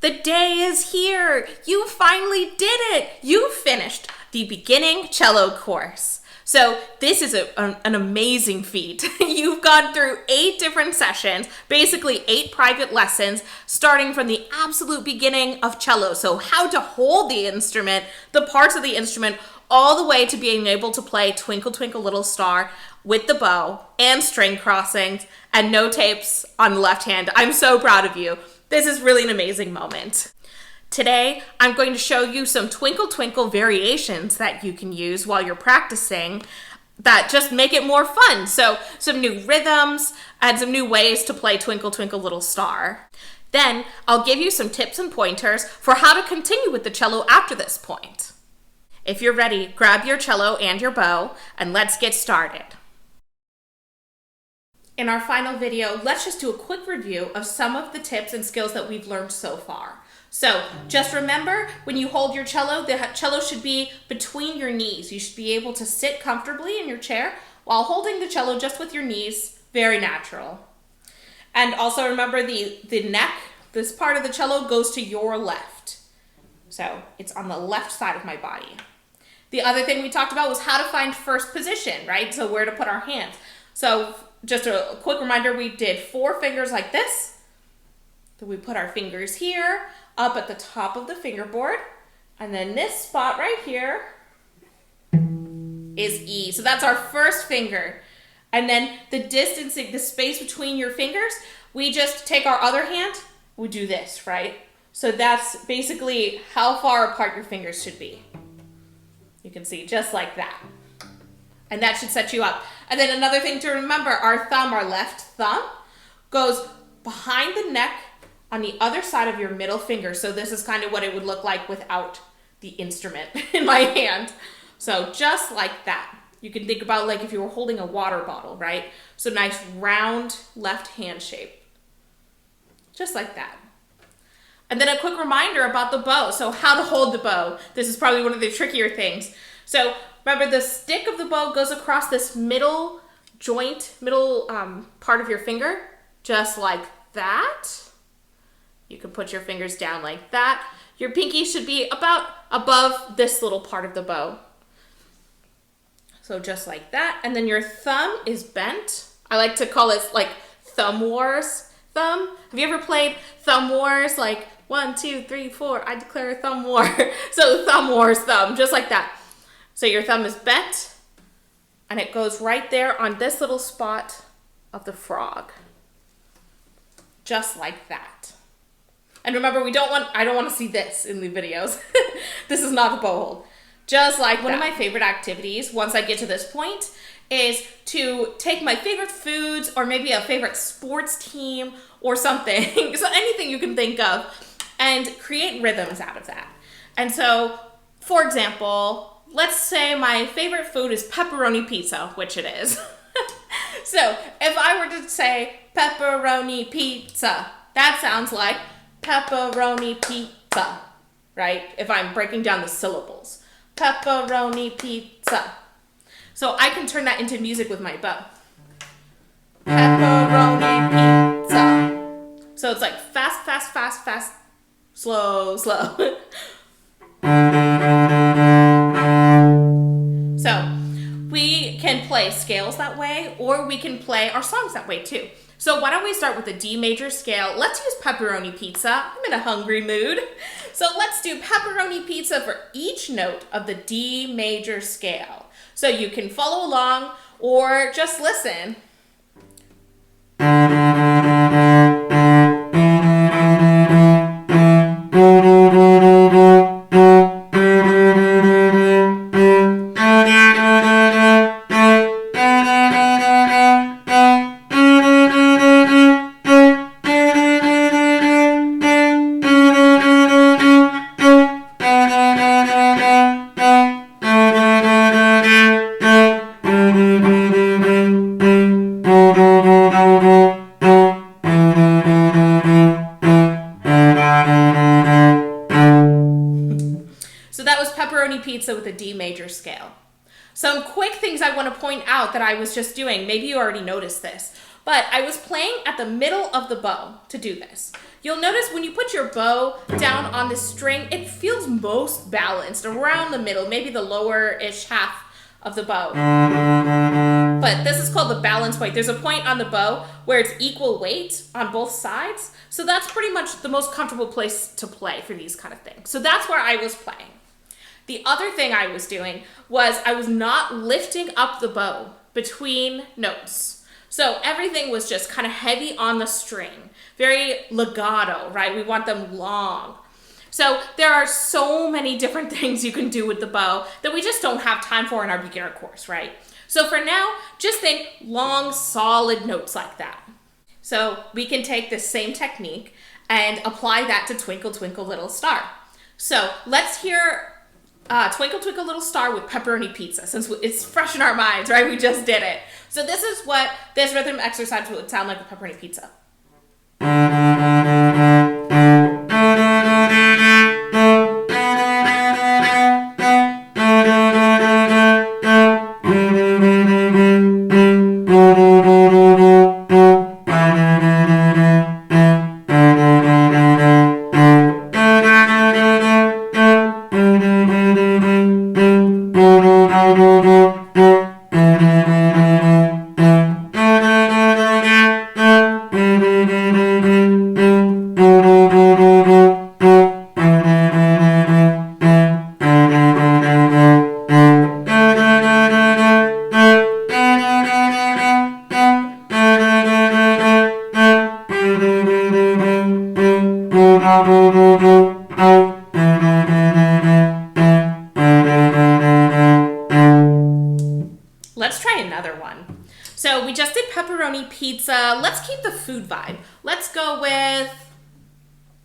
The day is here. You finally did it. You finished the beginning cello course. So this is an amazing feat. You've gone through 8 different sessions, basically 8 private lessons, starting from the absolute beginning of cello. So how to hold the instrument, the parts of the instrument, all the way to being able to play Twinkle Twinkle Little Star with the bow and string crossings and no tapes on the left hand. I'm so proud of you. This is really an amazing moment. Today, I'm going to show you some Twinkle Twinkle variations that you can use while you're practicing that just make it more fun. So some new rhythms and some new ways to play Twinkle Twinkle Little Star. Then I'll give you some tips and pointers for how to continue with the cello after this point. If you're ready, grab your cello and your bow and let's get started. In our final video, let's just do a quick review of some of the tips and skills that we've learned so far. So just remember, when you hold your cello, the cello should be between your knees. You should be able to sit comfortably in your chair while holding the cello just with your knees, very natural. And also remember the neck, this part of the cello goes to your left. So it's on the left side of my body. The other thing we talked about was how to find first position, right? So where to put our hands. So just a quick reminder, we did 4 fingers like this. Then we put our fingers here, up at the top of the fingerboard. And then this spot right here is E. So that's our first finger. And then the distance, the space between your fingers, we just take our other hand, we do this, right? So that's basically how far apart your fingers should be. You can see just like that. And that should set you up. And then another thing to remember, our thumb, our left thumb, goes behind the neck on the other side of your middle finger. So this is kind of what it would look like without the instrument in my hand. So just like that. You can think about like if you were holding a water bottle, right? So nice round left hand shape. Just like that. And then a quick reminder about the bow. So how to hold the bow. This is probably one of the trickier things. So remember, the stick of the bow goes across this middle joint, middle part of your finger, just like that. You can put your fingers down like that. Your pinky should be about above this little part of the bow. So just like that. And then your thumb is bent. I like to call it like Thumb Wars thumb. Have you ever played Thumb Wars? Like 1, 2, 3, 4, I declare a thumb war. So Thumb Wars thumb, just like that. So your thumb is bent and it goes right there on this little spot of the frog. Just like that. And remember, I don't want to see this in the videos. This is not the bow hold. Just like one of my favorite activities, once I get to this point, is to take my favorite foods or maybe a favorite sports team or something, so anything you can think of, and create rhythms out of that. And so, for example, let's say my favorite food is pepperoni pizza, which it is. So if I were to say pepperoni pizza, that sounds like pepperoni pizza, right? If I'm breaking down the syllables. Pepperoni pizza. So I can turn that into music with my bow. Pepperoni pizza. So it's like fast, fast, fast, fast, slow, slow. So we can play scales that way, or we can play our songs that way too. So why don't we start with the D major scale? Let's use pepperoni pizza. I'm in a hungry mood. So let's do pepperoni pizza for each note of the D major scale. So you can follow along or just listen. Pizza with a D major scale. Some quick things I want to point out that I was just doing, maybe you already noticed this, But I was playing at the middle of the bow to do this. You'll notice when you put your bow down on the string, it feels most balanced around the middle, maybe the lower-ish half of the bow. But this is called the balance point. There's a point on the bow where it's equal weight on both sides. So that's pretty much the most comfortable place to play for these kind of things. So that's where I was playing. The other thing I was doing was I was not lifting up the bow between notes. So everything was just kind of heavy on the string, very legato, right? We want them long. So there are so many different things you can do with the bow that we just don't have time for in our beginner course, right? So for now, just think long, solid notes like that. So we can take this same technique and apply that to Twinkle, Twinkle, Little Star. So let's hear Twinkle, Twinkle, Little Star with pepperoni pizza, since it's fresh in our minds, right? We just did it. So this is what this rhythm exercise would sound like with pepperoni pizza. Let's try another one. So we just did pepperoni pizza. Let's keep the food vibe. Let's go with,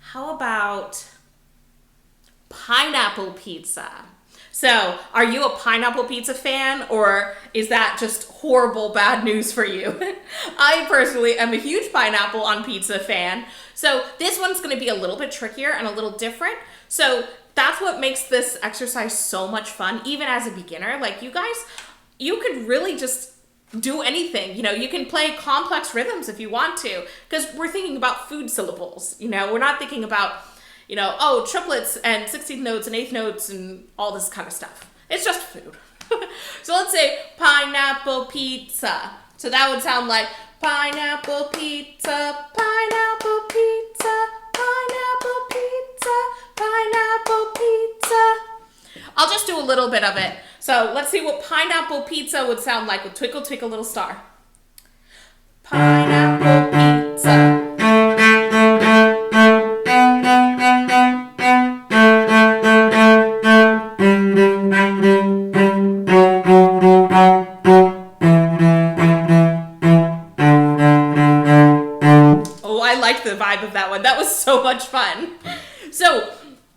how about pineapple pizza? So are you a pineapple pizza fan, or is that just horrible bad news for you? I personally am a huge pineapple on pizza fan. So this one's gonna be a little bit trickier and a little different. So that's what makes this exercise so much fun, even as a beginner. Like, you guys, you could really just do anything. You know, you can play complex rhythms if you want to, because we're thinking about food syllables. You know, we're not thinking about, you know, oh, triplets and 16th notes and 8th notes and all this kind of stuff. It's just food. So let's say pineapple pizza. So that would sound like pineapple pizza, pineapple pizza, pineapple pizza, pineapple pizza. I'll just do a little bit of it. So let's see what pineapple pizza would sound like with Twinkle, Twinkle, Little Star. Pineapple pizza. Oh, I like the vibe of that one. That was so much fun. So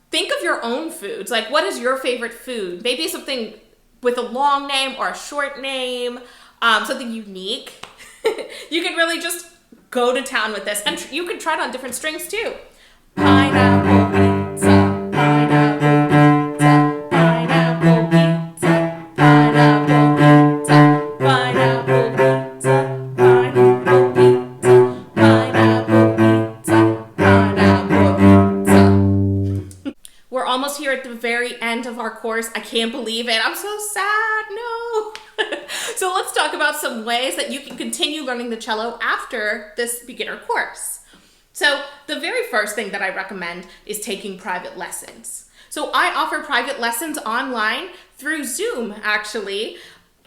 think of your own foods. Like, what is your favorite food? Maybe something with a long name or a short name, something unique. You can really just go to town with this. And you can try it on different strings too. Pineapple pizza, pineapple pizza, pineapple pizza, pineapple pizza, pineapple pizza, pineapple pizza, pineapple pizza, pineapple pizza. We're almost here at the very end of our course. I can't believe it. I'm so sad. No. So let's talk about some ways that you can continue learning the cello after this beginner course. So the very first thing that I recommend is taking private lessons. So I offer private lessons online through Zoom, actually.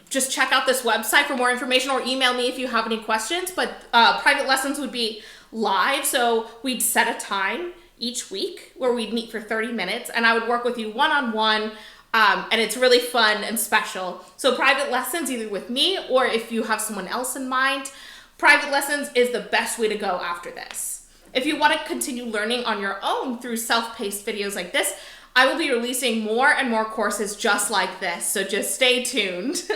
Just check out this website for more information, or email me if you have any questions. But private lessons would be live, so we'd set a time each week where we'd meet for 30 minutes, and I would work with you one-on-one, and it's really fun and special. So private lessons, either with me or if you have someone else in mind, private lessons is the best way to go after this. If you want to continue learning on your own through self-paced videos like this, I will be releasing more and more courses just like this, so just stay tuned.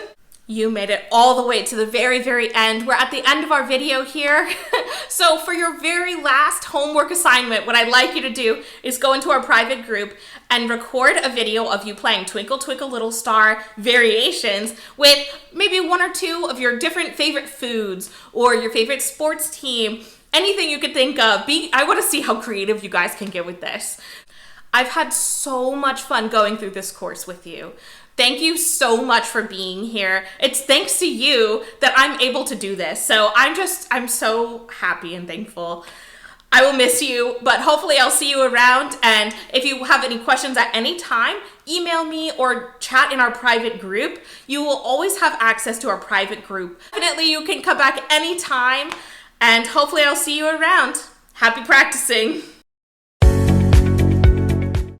You made it all the way to the very, very end. We're at the end of our video here. So for your very last homework assignment, what I'd like you to do is go into our private group and record a video of you playing Twinkle Twinkle Little Star variations with maybe one or two of your different favorite foods or your favorite sports team, anything you could think of. I want to see how creative you guys can get with this. I've had so much fun going through this course with you. Thank you so much for being here. It's thanks to you that I'm able to do this. So I'm so happy and thankful. I will miss you, but hopefully I'll see you around. And if you have any questions at any time, email me or chat in our private group. You will always have access to our private group. Definitely you can come back anytime, and hopefully I'll see you around. Happy practicing.